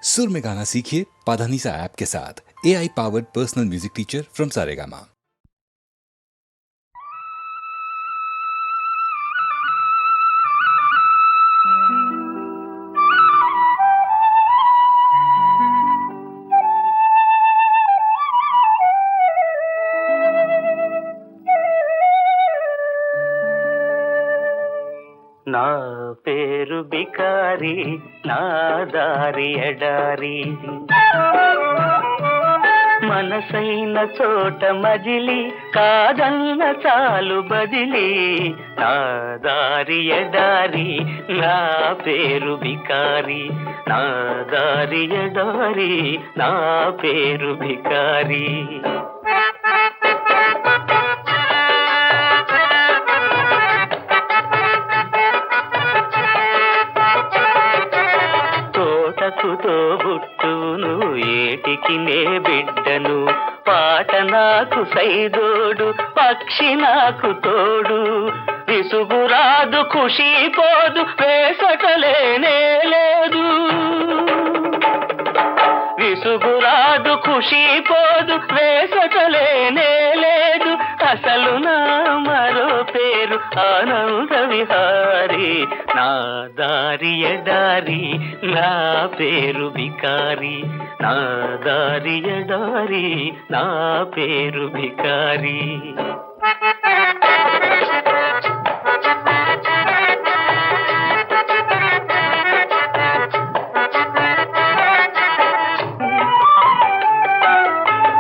सुर में गाना सीखिए पाधानीसा ऐप के साथ। AI powered personal music teacher from Saregama. నా పేరు బికారి, నా దారి ఎడారి, మనసైన చోట మజిలి, కాదన్న చాలు బదిలి. నా దారి ఎడారి, నా పేరు బికారి, నా దారి ఎడారి, నా పేరు బికారి. తోబుట్టును ఏటికి నే బిడ్డను, పాట నాకు సైదోడు, పక్షి నాకు తోడు. విసుగురాదు ఖుషి పోదు, వేసటలేనే లేదు. విసుగురాదు ఖుషి పోదు, వేసటలేనే లేదు. అసలు నా మరో పేరు ఆనంద విహారి. నా దారి ఎడారి, నా పేరు బికారి, నా దారి ఎడారి, నా పేరు బికారి.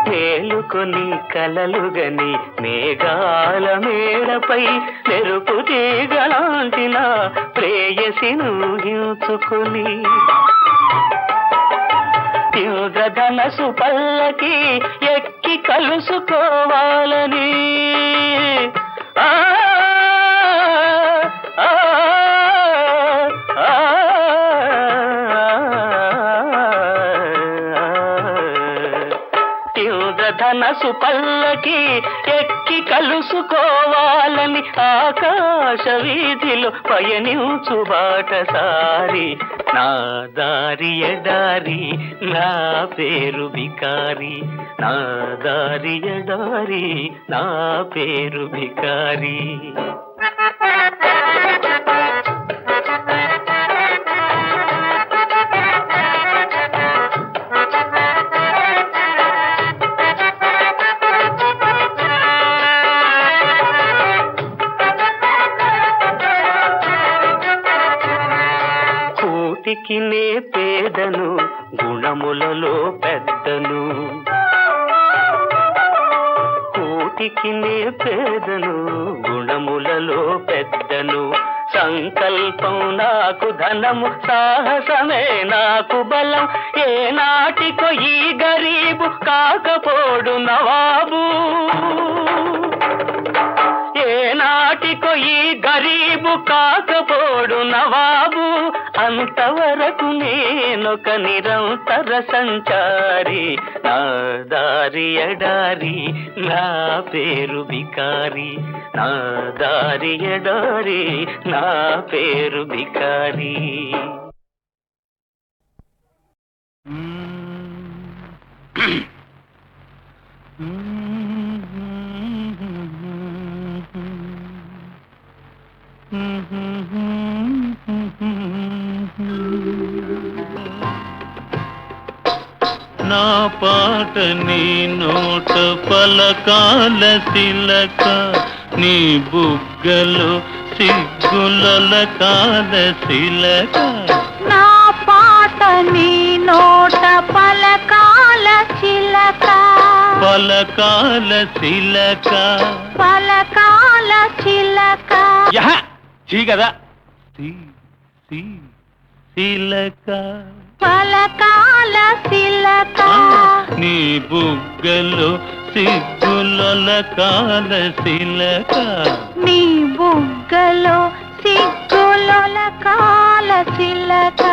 మేలుకొని కలలుగని మేఘాల మేడపై మెరుపు తీగలాంటిన ప్రేయసిను ఊహించుకొని, ఇంద్రధనసు పల్లకి ఎక్కి కలుసుకోవాలని. ధనసు పల్లకి ఎక్కి కలుసుకోవాలని, ఆకాశ వీధిలో పయనించు బాటసారి. నా దారి ఎడారి, నా పేరు బికారి, నా దారి ఎడారి, నా పేరు బికారి. కూటికి నే పేదను, గుణములలో పెద్దను. కూటికి నే పేదను, గుణములలో పెద్దను. సంకల్పం నాకు ధనము, సాహసమే నాకు బలం. ఏ నాటికో ఈ గరీబు కాకపోడు నవాబు. ఏ నాటికో ఈ గరీబు కాకపోడు నవాబు. అంతవరకు నేనొక నిరంతర సంచారి. నా దారి ఎడారి, నా పేరు బికారి, నా దారి ఎడారి, నా పేరు బికారి. నా పాట నీ నోట పలకాల తిలక, నీ బుగ్గలో సిగ్గుల కాల శిలక. నా పాట నీ నోట పలకాల చిలక, పలకాల శిలక, పలకాల చిలక. చీ కదా, శిలక, పలకాల శిలక. నీ బుగ్గలో సిగ్గుల కాల శిలక, నీ బుగ్గలో సిగ్గుల కాల శిలక.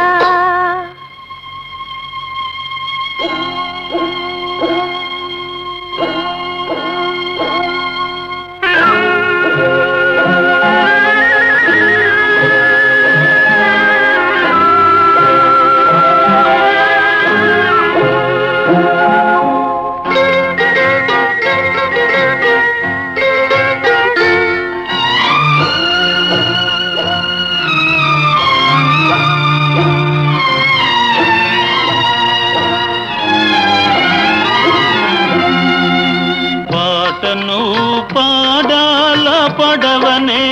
పడవనే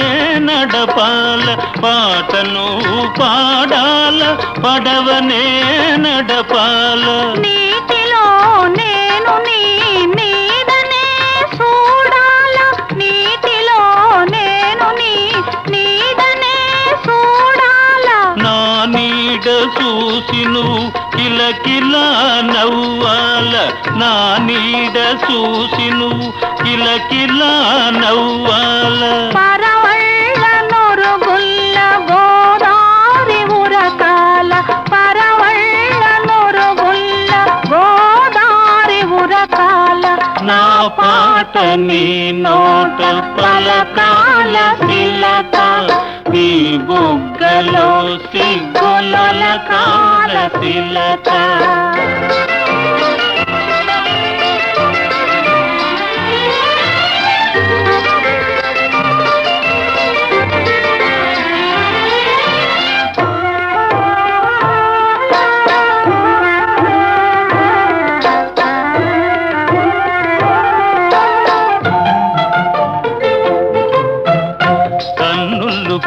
నడపాల పాటను పాడాల పడవనే నడపాల నీటిలో నేను నీ నీడనే చూడాల నీటిలో నేను నీ నీడనే చూడాల నా నీడ చూసి నువ్వు కిలకిలా నవ్వాల నా నీడ చూసి నువ్వు కిలకిలా నవ్వాల పరవళ్ళ నొరుగుల్ల గోదారి ఉరకాల పరవళ్ళ నొరుగుల్ల గోదారి ఉరకాల నా పాట నీ నోట పలకాల తిలక నీ బుగ్గలో సిగ్గుల కాల తిలక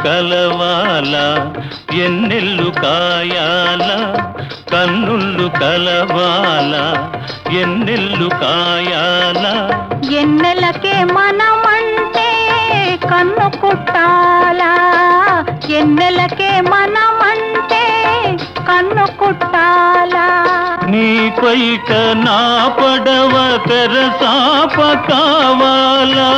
కలవాల ఎన్నెల్లు కాయాల కన్నుళ్ళు కలవాల ఎన్నెల్లు కాయాల ఎన్నెలకే మనమంటే కన్ను కుట్టాలా ఎన్నెలకే మనమంటే కన్ను కుట్టాలా నీ పైట నా పడవ తెరసాప కావాలా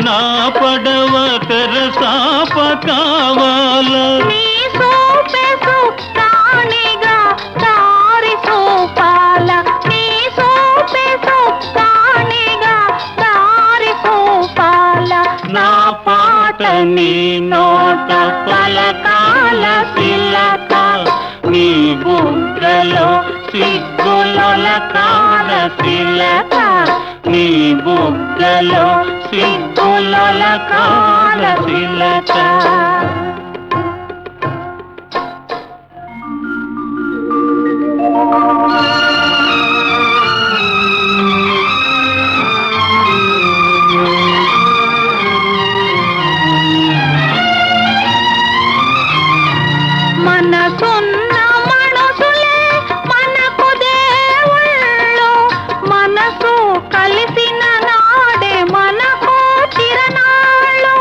నా పడవ తెరసాప కావాల నీ సోపే సుక్కానిగా దారి సోపాల నీ సోపే సుక్కానిగా దారి సోపాల నా పాట నీ నోట పలకాల తిలక నీ బుగ్గలో సిగ్గుల కాల తిలక నీ బుగ్గలో సిగ్గుల కాల తిలక మనసున్న మనసులే మనకు దేవుళ్ళు మనసు కలిసిన నాడే మనకు తిరణాళ్ళు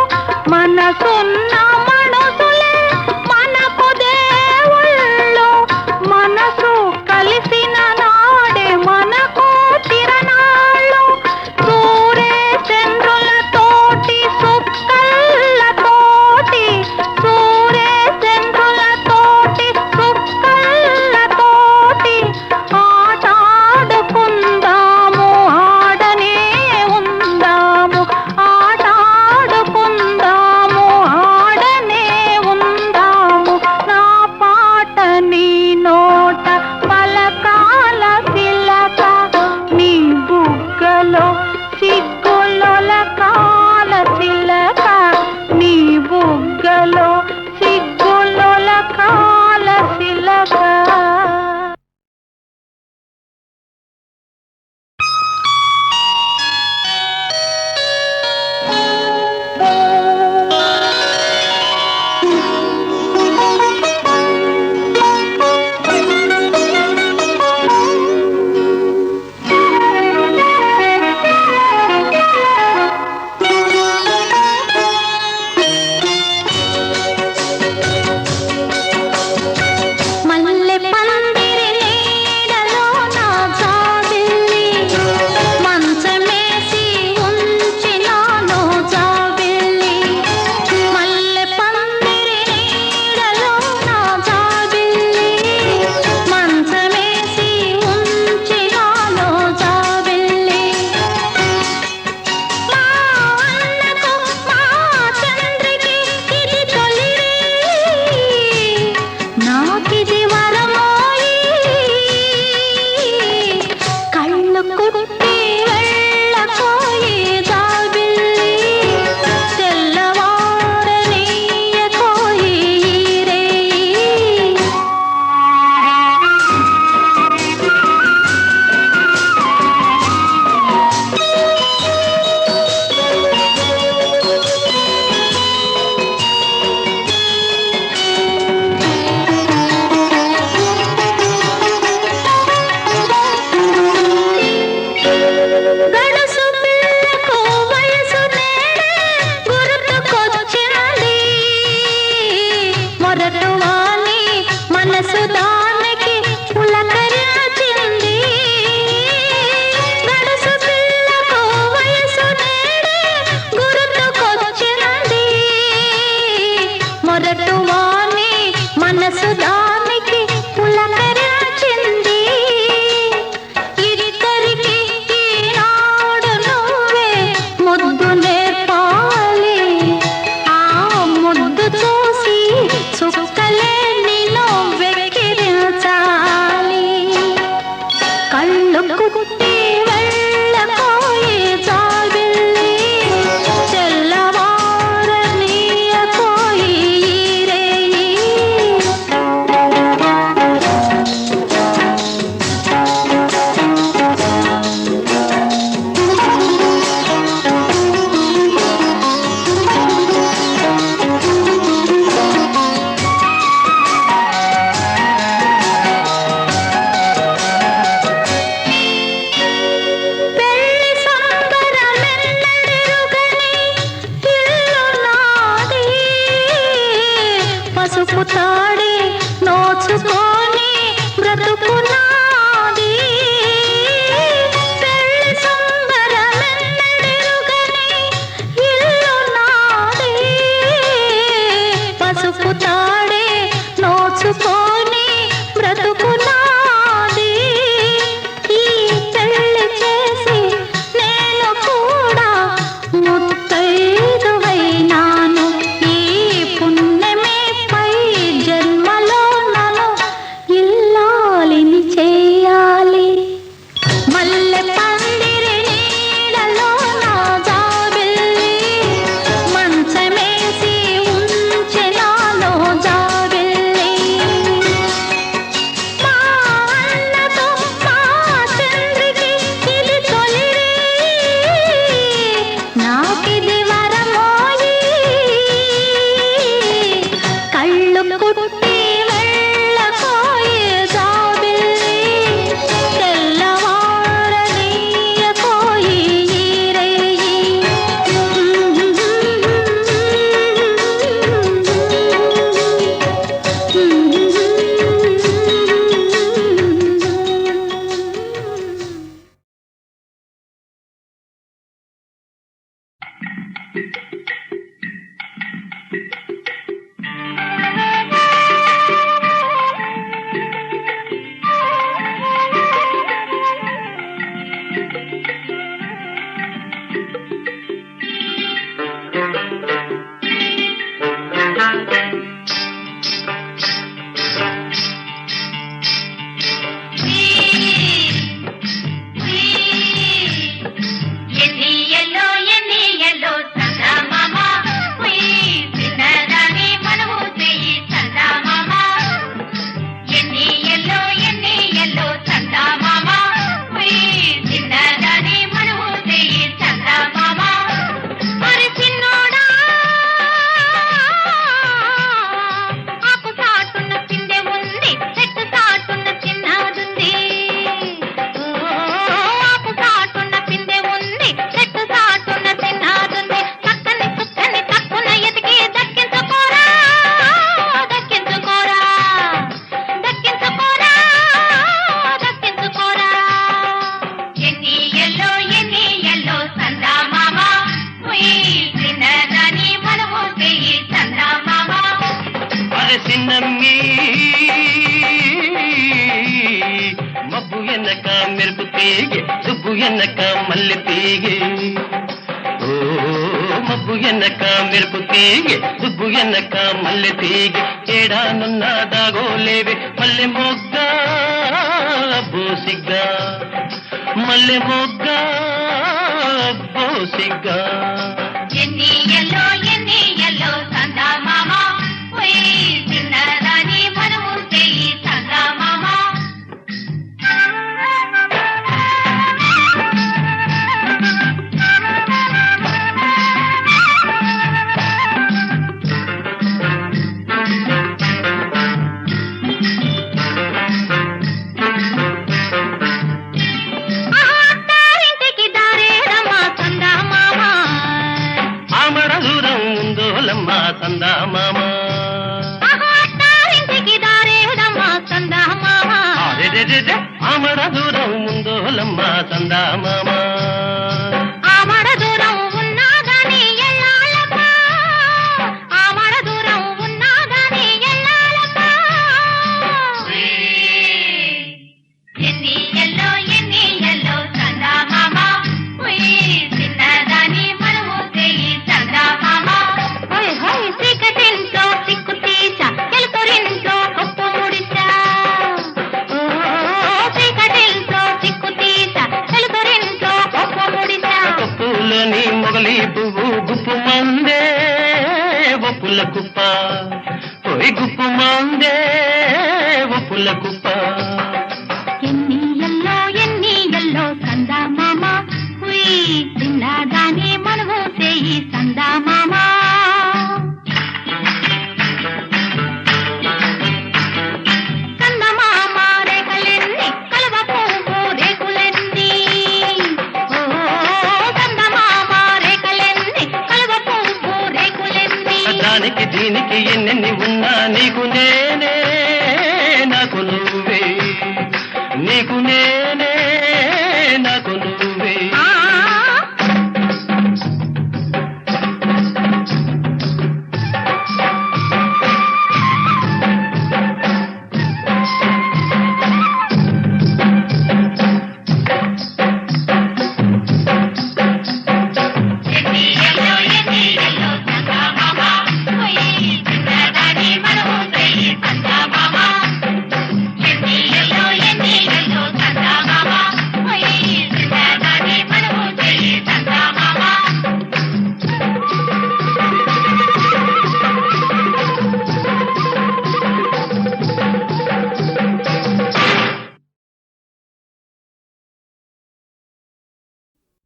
మనసున్న మనసులే మనకు దేవుళ్ళు మనసు కలిసిన నాడే మనకు తిరణాళ్ళు సూర్య చంద్రులతోటి సుక్కలతోటి సూర్య చంద్రులతోటి సుక్కలతోటి ఆటాడుకుందాము ఆడనే ఉందాము ఆటాడుకుందాము ఆడనే ఉందాము నా పాట నీ నోట పలకాల తిలక నీ బుగ్గలో సిగ్గుల కాల తిలక నీ బుగ్గలో సిగ్గుల కాల తిలక మల్లె పందిరి నీడలో నా జాబిల్లి మంచమేసి ఉంచినాను జాబిల్లి మల్లె పందిరి నీడలో నా జాబిల్లి మంచమేసి ఉంచినాను జాబిల్లి మా అన్నకు మా చంద్రికి ఇది తొలిరే నాకిది వరమోయి కళ్ళు కుట్టి వెళ్ళకోయి జాబిల్లి తెల్లవారనీయకోయి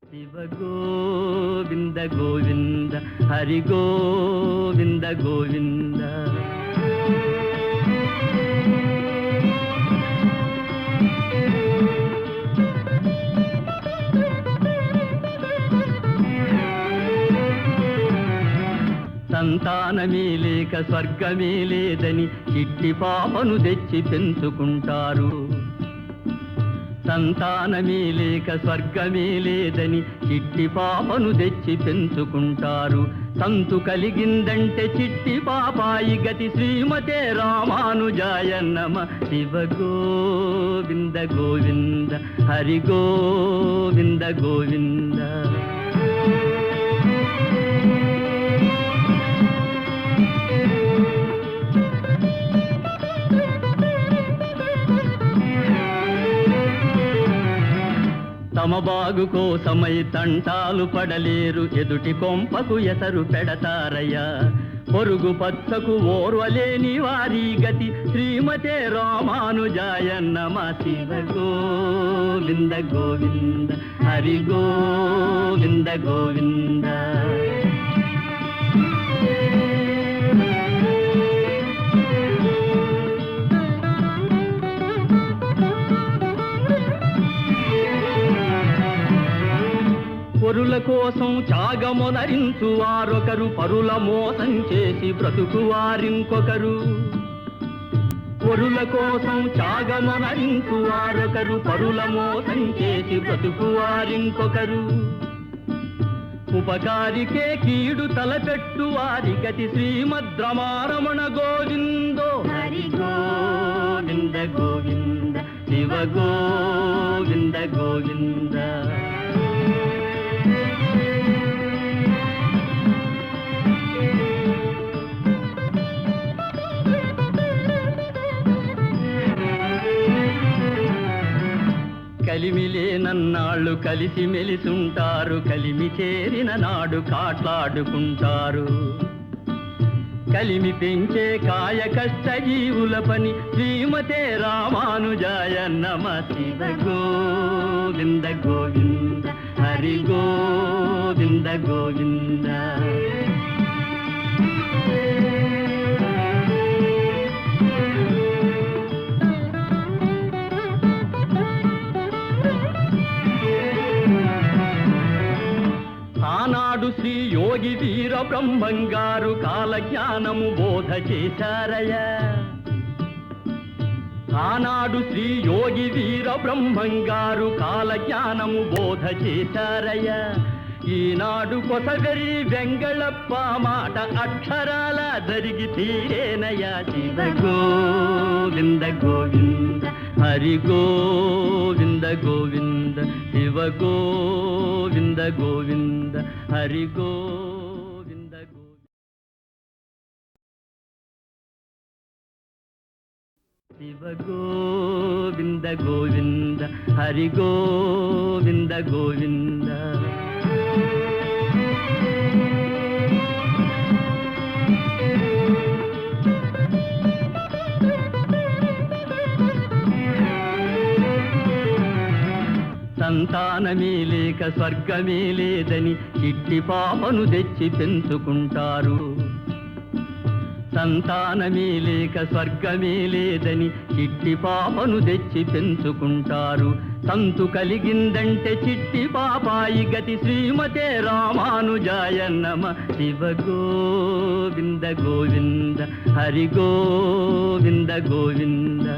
శివ గోవింద గోవింద హరి గోవింద గోవింద. సంతానమే లేక స్వర్గమే లేదని చిట్టి పాపను తెచ్చి పెంచుకుంటారు. సంతానమే లేక స్వర్గమే లేదని చిట్టి పాపను తెచ్చి పెంచుకుంటారు. సంతు కలిగిందంటే చిట్టి పాపాయి గతి శ్రీమతే రామానుజాయ నమ. శివ గోవింద గోవింద హరి గోవింద గోవింద. తమ బాగు కోసమై తంటాలు పడలేరు, ఎదుటి కొంపకు ఎసరు పెడతారయ్యా. పొరుగు పచ్చకు ఓర్వలేని వారి గతి శ్రీమతే రామానుజాయ నమ. శివ గోవింద గోవింద హరి గోవింద గోవింద. పరుల కోసం త్యాగమునరించు వారొకరు, పరుల మోసం చేసి బ్రతుకు వారింకొకరు. పరుల కోసం త్యాగమునరించు వారొకరు, పరుల మోసం చేసి బ్రతుకు వారింకొకరు. ఉపకారికే కీడు తలపెట్టు వారి గతి శ్రీమద్రమారమణ గోవిందో హరి గోవింద గోవింద. శివ గోవింద గోవింద. కలిమిలేనన్నాళ్ళు కలిసి మెలిసుంటారు, కలిమి చేరిన నాడు కాట్లాడుకుంటారు. కలిమి పెంచే కాయ కష్ట జీవుల పని శ్రీమతే రామానుజాయ నమ. శివ గోవింద గోవింద హరి గోవింద గోవింద. ఆనాడు శ్రీ యోగి వీర బ్రహ్మంగారు కాలజ్ఞానము బోధ చేశారయ్యా. ఆనాడు శ్రీ యోగి వీర బ్రహ్మంగారు కాలజ్ఞానము బోధ చేశారయ్యా. ఈనాడు కొసగరి వెంగళప్ప మాట అక్షరాల జరిగి తీరేనయ్యా. శివ గోవింద గోవింద హరి గోవింద గోవింద. శివ గోవింద గోవింద హరి గోవింద గోవింద. శివ గోవింద గోవింద హరి గోవింద గోవింద. సంతానమే లేక స్వర్గమే లేదని చిట్టి పాపను తెచ్చి పెంచుకుంటారు. సంతానమే లేక స్వర్గమే లేదని చిట్టి పాపను తెచ్చి పెంచుకుంటారు. సంతు కలిగిందంటే చిట్టి పాపాయి గతి శ్రీమతే రామానుజాయ నమ. శివ గోవింద గోవింద హరి గోవింద గోవింద.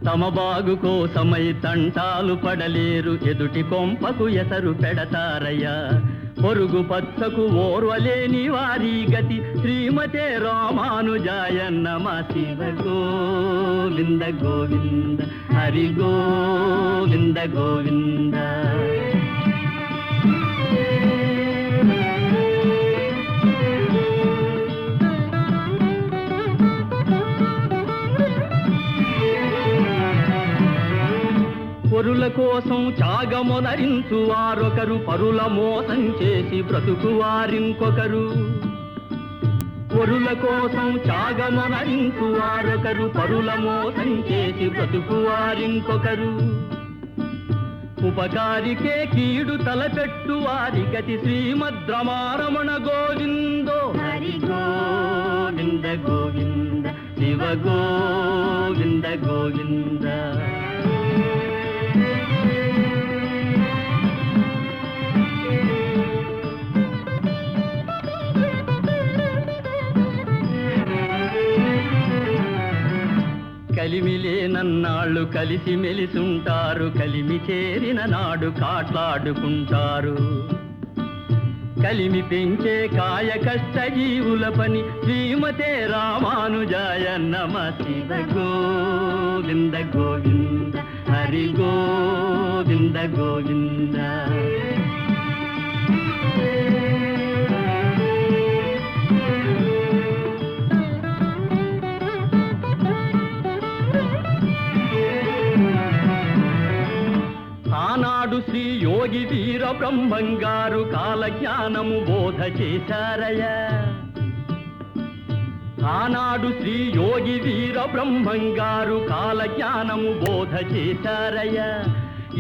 తమ బాగు కోసమై తంటాలు పడలేరు, ఎదుటి కొంపకు ఎసరు పెడతారయ్యా. పొరుగు పచ్చకు ఓర్వలేని వారి గతి శ్రీమతే రామానుజాయ నమ. శివ గోవింద గోవింద హరి గోవింద గోవింద. పరుల కోసం త్యాగమునరించు వారొకరు, పరుల మోసం చేసి బ్రతుకు వారింకొకరు. పరుల కోసం త్యాగమునరించు వారొకరు, పరుల మోసం చేసి బ్రతుకు వారింకొకరు. ఉపకారికే కీడు తలపెట్టు వారి గతి శ్రీమద్రమారమణ గోవిందో హరి గోవింద గోవింద. శివ గోవింద గోవింద. ఉన్నన్నాళ్ళు కలిసి మెలిసుంటారు, కలిమి చేరిన నాడు కాట్లాడుకుంటారు. కలిమి పెంచే కాయ కష్ట జీవుల పని శ్రీమతే రామానుజాయ నమ. శివ గోవింద గోవింద హరి గోవింద గోవింద. ఆనాడు శ్రీ యోగి వీర బ్రహ్మంగారు కాలజ్ఞానము బోధ చేశారయ్యా. ఆనాడు శ్రీ యోగి వీర బ్రహ్మంగారు కాలజ్ఞానము బోధ చేశారయ్యా.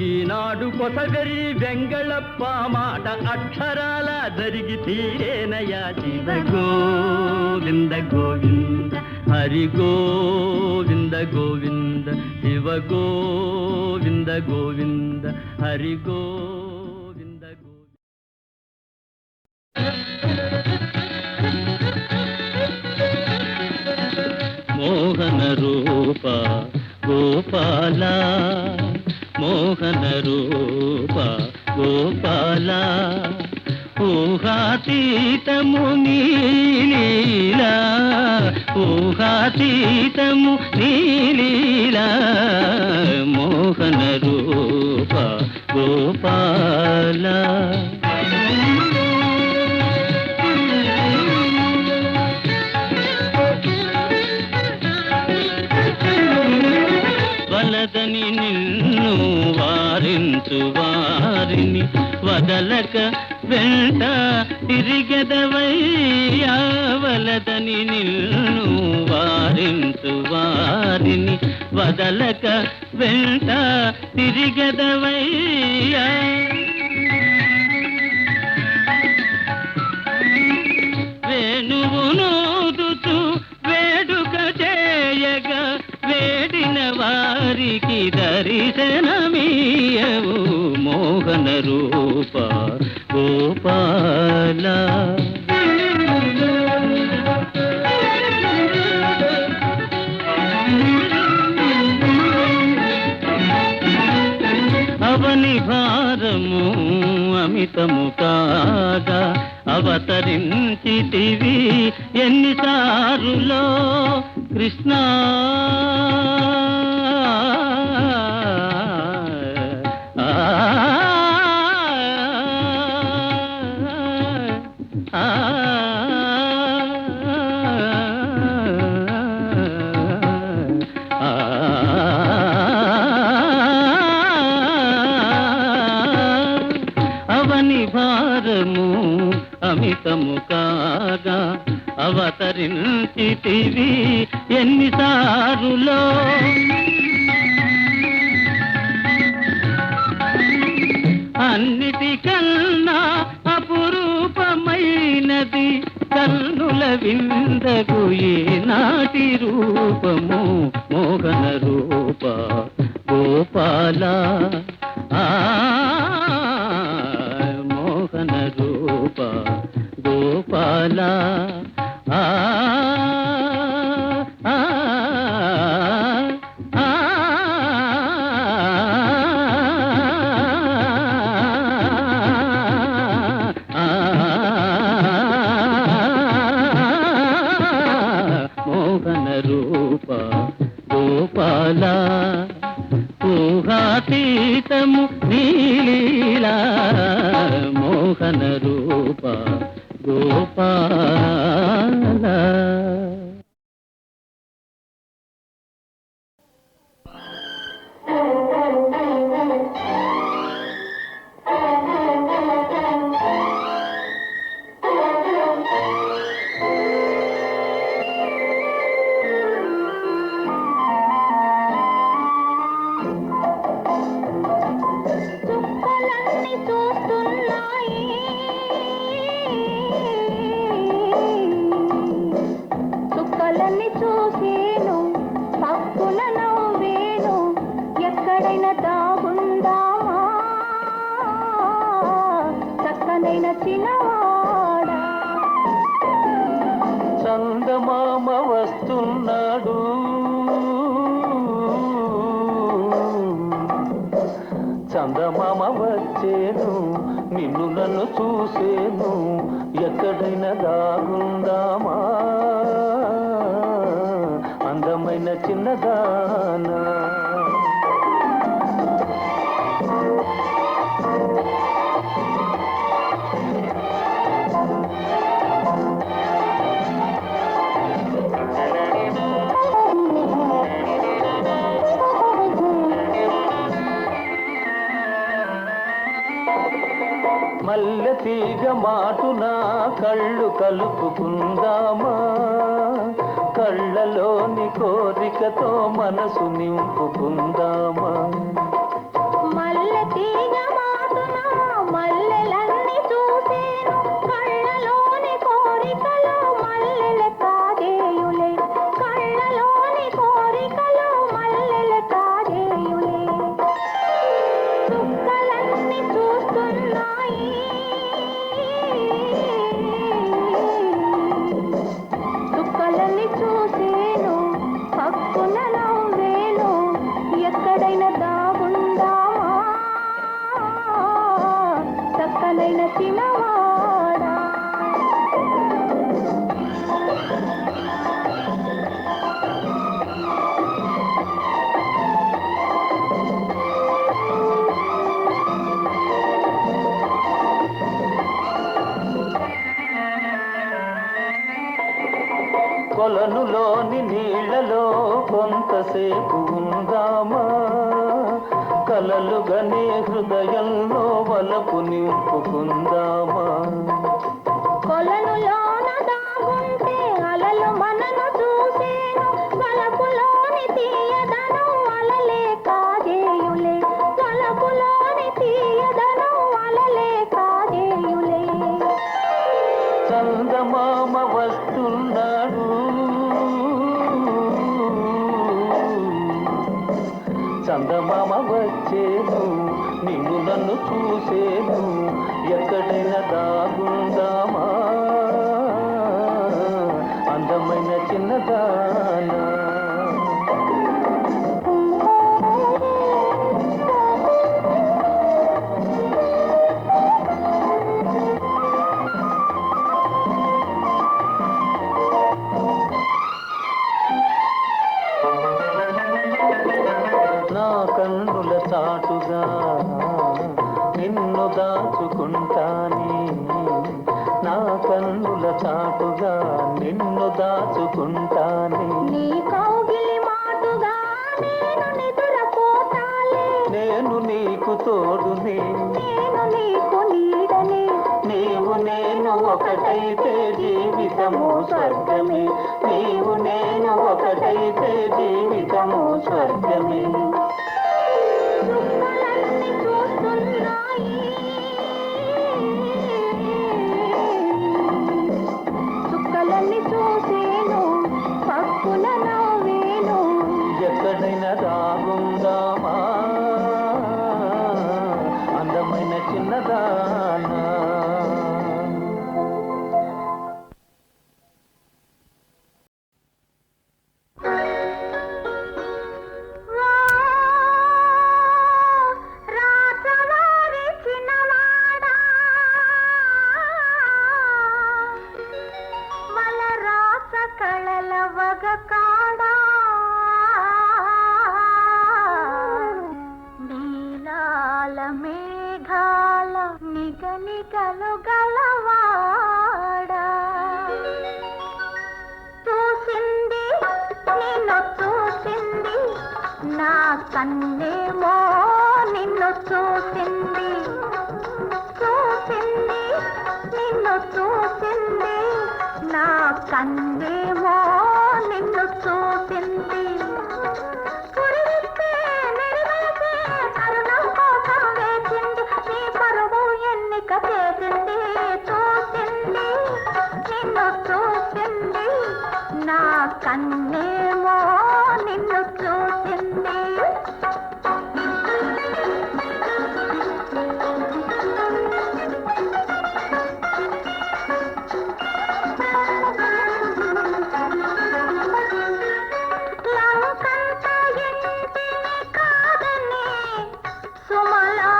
ఈనాడు కొసగరి వెంగళప్ప మాట అక్షరాల జరిగి తీరేనయ్యా. శివ గోవింద గోవింద హరి గోవింద గోవింద. శివ గోవింద గోవింద హరి గోవింద గోవింద. మోహన రూప గోపాల, మోహన రూప గోపాల, ఊహాతీతము నీలీలా, ఊహాతీతము నీలీలా, మోహన రూప గోపాల. వలదని నిన్ను వారించు వారిని వదలక వెంట తిరిగెదవయ్యా. వలదని నిన్ను వారించు వారిని వదలక వెంట తిరిగెదవయ్యా. వేణువు నోదుతూ వేడుక చేయగా వేడిన వారికి దర్శనమీయవు. మోహన రూప గోపాల. అవని భారము అమితము కాగా అవతరించితివి ఎన్నిసారులో కృష్ణ. అవని భారము అమితము కాగా అవతరించితివి ఎన్నిసారులో. అన్నిటికన్నా అపురూపమైనది కన్నుల విందగు ఈనాటి రూపము. మోహన రూప గోపాల. మోహన రూప గోపాల. మోహన రూప గోపాల. ఊహాతీతము నీలీలా, మోహన రూప గోపాల. చందమామ వస్తున్నాడు, చందమామ వచ్చేను నిన్ను నన్ను చూసేను ఎక్కడైనా దాగుందామా అందమైన చిన్నదానా మల్లె తీగ మాటున కళ్ళు కలుపుకుందామా కళ్ళలోని కోరికతో మనసు నింపుకుందామా మల్లె తీగ మాటున మల్లెలన్నీ చూసేను కళ్ళలోని కోరికలు మల్లెల కాదేయులే కళ్ళలోని కోరికలు మల్లెల కాదేయులే చుక్కలన్నీ చూస్తున్నాయి చుక్కలన్నీ చూసేను పక్కున నవ్వేను ఎక్కడైనా దాగుందామా చక్కనైన చిన్నవాడా కొలనులోని నీళ్లలో కొంతసేపు ఉందామా కలలుగానే హృదయంలో వలపు నింపుకుందామా కొలనులోన దాగుంటే అలలు మనను చూసేను వలపులోని తీయదనం అలలే కాదేయులే వలపులోని తీయదనం అలలే కాదేయులే చందమామ వస్తున్నాడు చందమామ వచ్చేను నిన్ను నన్ను చూసేను ఎక్కడైనా దాగుందామా అందమైన చిన్నదానా నా కన్నుల చాటుగా నిన్ను దాచుకుంటానే నా కన్నుల చాటుగా నిన్ను దాచుకుంటానే నీ కౌగిలి మాటుగా నేను నిద్రపోతాలే నేను నీకు తోడునే నేను నీకు నీడనే నీవు నేను ఒకటైతే జీవితము స్వర్గమే నీవు నేను ఒకటైతే జీవితము స్వర్గమే చుక్కలన్నీ చూస్తున్నాయి చుక్కలన్నీ చూసేను పక్కున నవ్వేను ఎక్కడైనా దాగుందామా అందమైన చిన్నదానా రాజవారి చిన్నవాడా వల రాస కళల వగకాడా నీలాల మేఘాల నిగనిగలు గలవాడా చూసింది నిన్ను చూసింది నా కన్నేమో నిన్ను చూసింది చూసింది నిన్ను చూసింది నా కన్నేమో నిన్ను చూసింది కురివిప్పే మెరివలసే కరుణం కోసం వేచింది నీ పరువు ఎన్నిక చేసింది చూసింది నిన్ను చూసింది నా కన్నేమో నిన్ను చూసింది లంకంత ఇంటిని కాదని సుమలా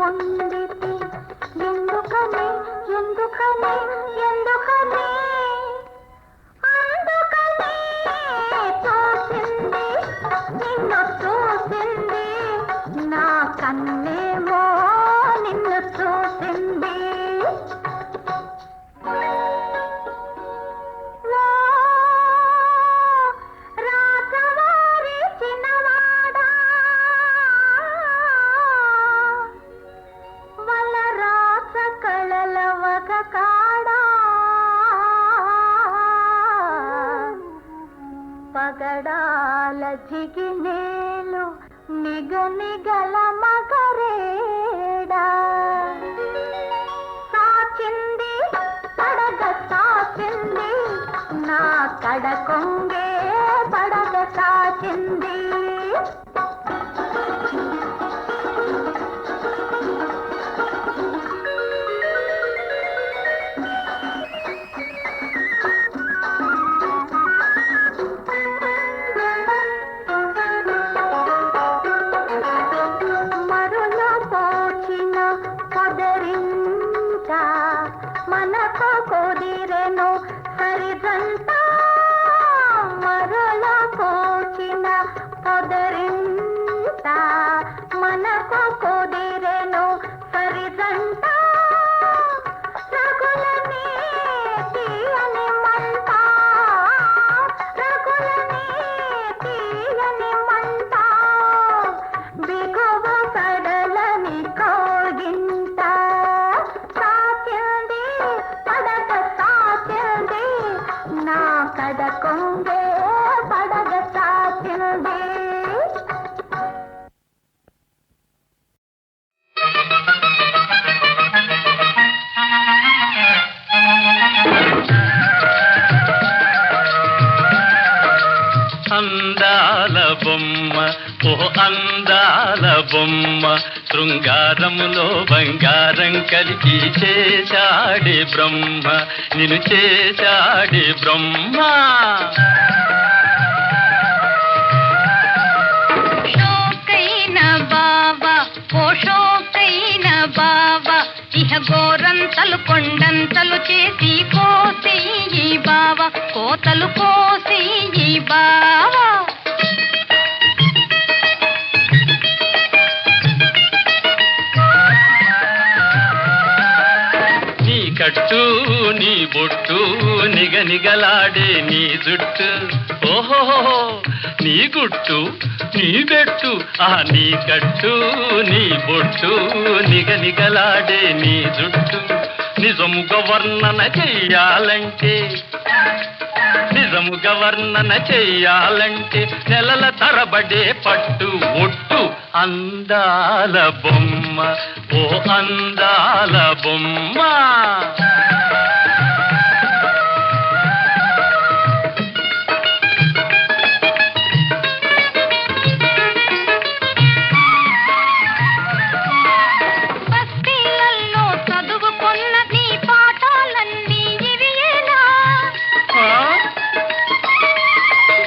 పొందితి ఎందుకని ఎందుకని ఎందుకని అందుకని చూసింది నిన్ను చూసింది నా కన్నేమో నిన్ను చూసింది రాజవారి చిన్నవాడా వల్ల రాస కళలవగ కాడా పగడాల జిగినేలు నిగనిగల మగరేడా సాచింది పడగ సాచింది నా కడ కొంగే పడగ సాచింది మరులో పోచిన పొదరింట మనకు కుదిరెను సరిదంట మరులో పోచిన పొదరింట మనకు కుదిరెను సరిదంట రగులని తీయని మంట రగులని తీయని మంట బిగువ కడలని కోగింట సాచింది పడగ సాచింది నా కడ కొంగే పడగ సాచింది అందాల బొమ్మ ఓ అందాల బొమ్మ శృంగారములో బంగారం కలిగి చేశాడే బ్రహ్మ నిన్ను చేశాడే బ్రహ్మ షోకైన బావా ఓ షోకైన బావా ఇహ గోరంతలు కొండంతలు చేసి కోసి ఈ బావా కోతలు కోసి ఈ బావా నీ కట్టు నీ బొట్టు నిగనిగలాడే నీ జుట్టు ఓహో నీ గుట్టు నీ బెట్టు నీ కట్టు నీ బొట్టు నిగనిగలాడే నీ జుట్టు నిజముగా వర్ణన చెయ్యాలంటే నిజముగా వర్ణన చెయ్యాలంటే నెలల తరబడే పట్టు ఒట్టు అందాల బొమ్మ ఓ అందాల బొమ్మ బస్తీలలో చదువుకున్న నీ పాఠాలన్నీ ఇవియేనా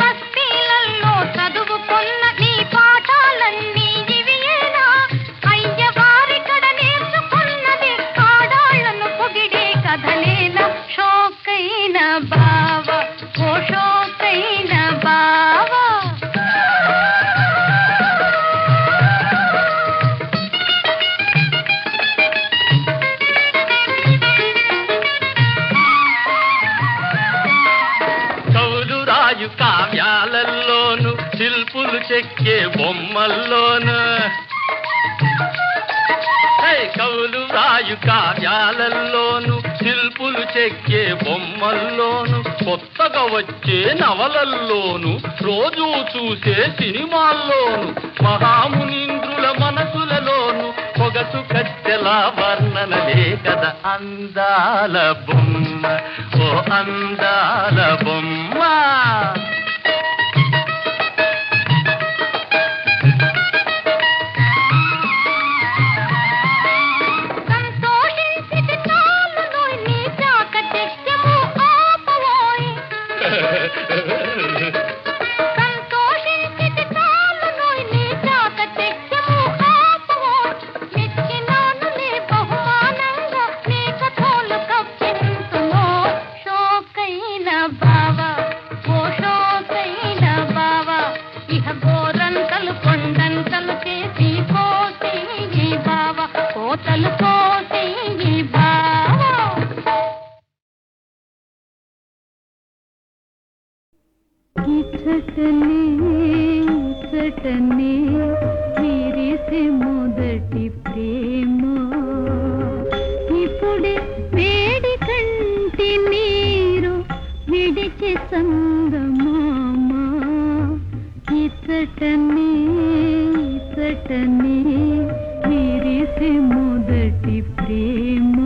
బస్తీలలో చదువుకున్న నీ పాఠాలన్నీ ఇవియేనా అయ్యవారి కడ నేర్చుకున్నది ఆడాళ్లను పొగిడే కథలేనా షోకైన బావా ఓ షోకైన బావా కవులు రాయు కావ్యాలలోను శిల్పులు చెక్కే బొమ్మల్లోను కవులు రాయు కావ్యాలలోను శిల్పులు చెక్కే బొమ్మల్లోను కొత్తగా వచ్చే నవలల్లోను రోజూ చూసే సినిమాల్లోను మహామునీంద్రుల మనసులలోను పొగసు కట్టెల వర్ణనలే కదా అందాల బొమ్మ ఓ అందాల బొమ్మ సంతోషించితి చాలునోయ్ నీ చాకచక్యము ఆపవోయ్ సంతోషించితి చాలునోయ్ నీ చాకచక్యము ఆపవోయ్ మెచ్చినాను ఇచ్చటనే ఇచ్చటనే విరిసే మొదటి ప్రేమ ఇప్పుడే వేడి కంటి నీరు విడిచి సంగమామ ఇచ్చటనే ఇచ్చటనే విరిసే మొదటి ప్రేమ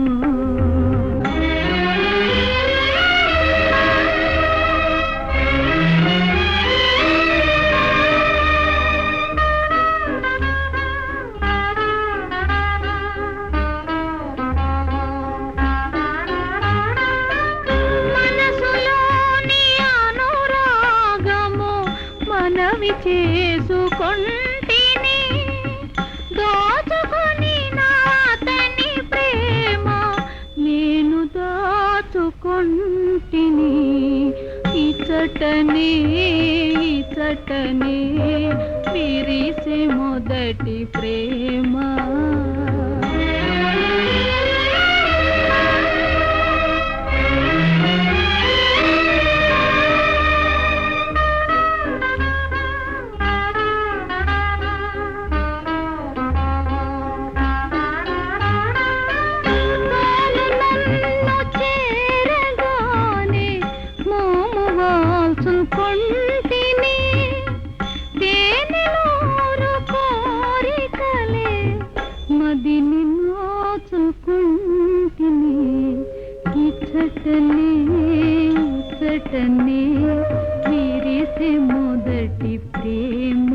మనవి చేసుకొంటిని దోచుకొని నాతని ప్రేమ నేను దాచుకొంటిని ఇచ్చటనే ఇచ్చటనే విరిసే మొదటి ప్రేమ కొంటిని దేనిలోరు కోరికలే మదిని నోచుకుంటిని ఇచ్చటనే ఇచ్చటనే విరిసే మొదటి ప్రేమ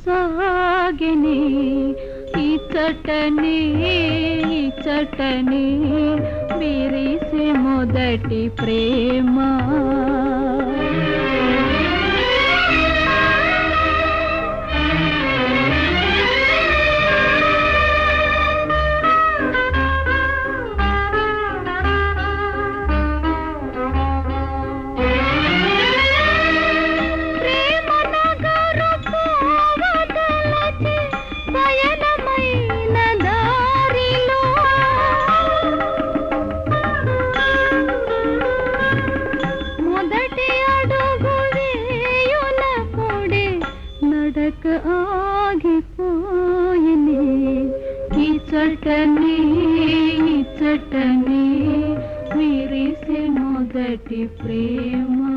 ఆవరించసాగిని ఇచ్చటనే ఇచ్చటనే విరిసే మొదటి ప్రేమ ఆగిపోయినే ఇచ్చటనే ఇచ్చటనే విరిసే మొదటి ప్రేమ